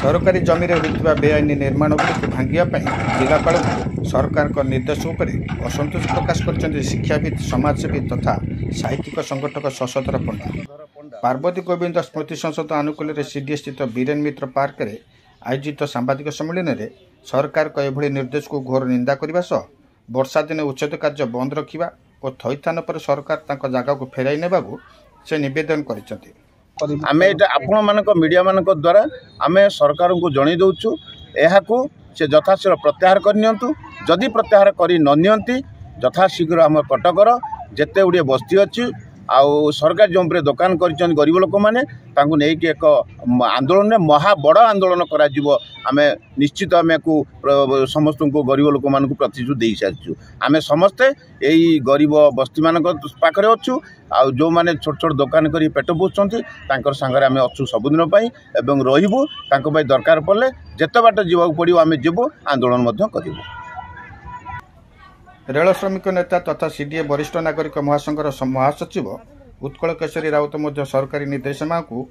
सरकारी जमी होता बेआईन निर्माण गुड़ी भांगापी जिलापाल सरकार निर्देश उपर असंतोष प्रकाश कर शिक्षाविद समाजसेवी तथा साहित्यिक संगठक शशधर पंडा पार्वती गोविंद स्मृति संसद आनुकूल्य सीडीए स्थित बीरेन मित्र पार्क में आयोजित सांबादिक सम्मेलन में सरकार को यह निर्देश को घोर निंदा करने सह वर्षा दिने उच्छेद कार्य बंद रखा और थैथान पर सरकार जगह को फेराई ने से नवेदन कर आमे आपण मानक मीडिया मानक द्वारा आमे सरकार को जणै दउछु एहाकू से यथाशीघ्र प्रत्याहार करनियंतु जदि प्रत्याहार करि न नियंती यथाशीघ्र आम कटकर जेते गुड़िए बस्ती अच्छी आउ सरकार जो दुकान कर गरीब लोक मैंने नहीं एक आंदोलन महा बड़ आंदोलन करें निश्चित आम को समस्त को गरीब लोक मान प्रतिश्रुति दे सारी आम समस्ते यही गरीब बस्ती मान पाखे अच्छु आ जो मैंने छोट छोट दुकान कर पेट पोषुंट सांगे आम अच्छु सबुदिन एवं रही दरकार पड़े जिते बाट जावाक पड़ो आम जीवु आंदोलन करूँ। रेल श्रमिक नेता तथा सीडीए वरिष्ठ नागरिक महासंघर महासचिव उत्कल केशरी राउत सरकारी निर्देशना को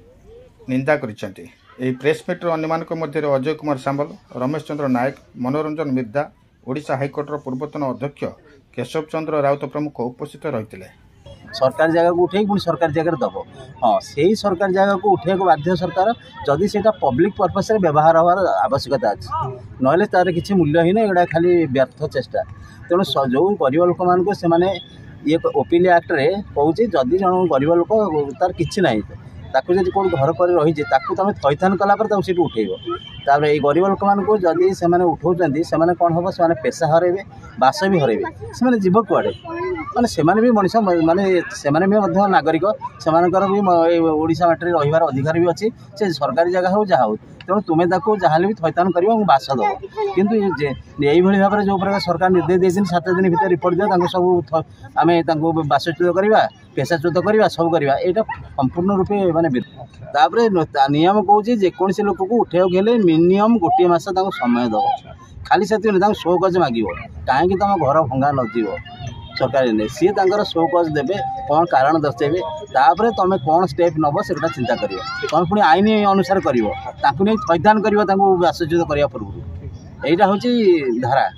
निंदा करिसेंति। एही प्रेस मीटर अन्य मध्य अजय कुमार सामल, रमेश चंद्र नायक, मनोरंजन मिर्दा, ओडिशा हाईकोर्टर पूर्वतन अध्यक्ष केशव चंद्र राउत प्रमुख उपस्थित रही। सरकारी जगह को उठे पुणी सरकारी जगह दब हाँ से सरकारी जगह को उठे बाध्य सरकार जदि से पब्लिक पर्पस व्यवहार हमार आवश्यकता अच्छी ना तार किसी मूल्य ही ना एगुड़ा खाली व्यर्थ चेष्टा तेणु जो गरीब लोक मानक से ये ओपीएल एक्ट रे कहूँ जदि जन गरीब लोक तार किसी ना ताकू जब कौन घर कर रही तुम थैथान कलापर सीट उठेब तापर ये गरीब लोक मान जदि से उठाऊँ से कौन हम से पेशा हरेबे बास भी हरेबे से जीव कुआड़े माने सेमाने भी मनीष माने सेमाने भी नागरिक सेमानकर भी ओडिशा माटी रहिबार अधिकार भी अच्छी से सरकारी जगह हो जहाँ हो तेणु तुम्हें जहाँ भी थैथान कर बास दब किंतु यही भाव में जो प्रकार सरकार निर्देश देते 7 दिन भर रिपोर्ट दियो सब आम बासच्युत करवा पेशाच्युत करवा सब करवा यहाँ संपूर्ण रूपे माने तापर नियम कहूँ जेकोसी लोक को उठे मिनिमम गोटे मास समय दब खाली से शो कज मागे कहीं तुम घर भंगा नजीव सरकार ने सी शो कज देवे कौन कारण दर्शेबे तापर तुम कौन स्टेप नब से चिंता कर तुम पुणी आईन अनुसार कर थैथान कर बासच्युत करने पूर्व यहाँ हूँ धारा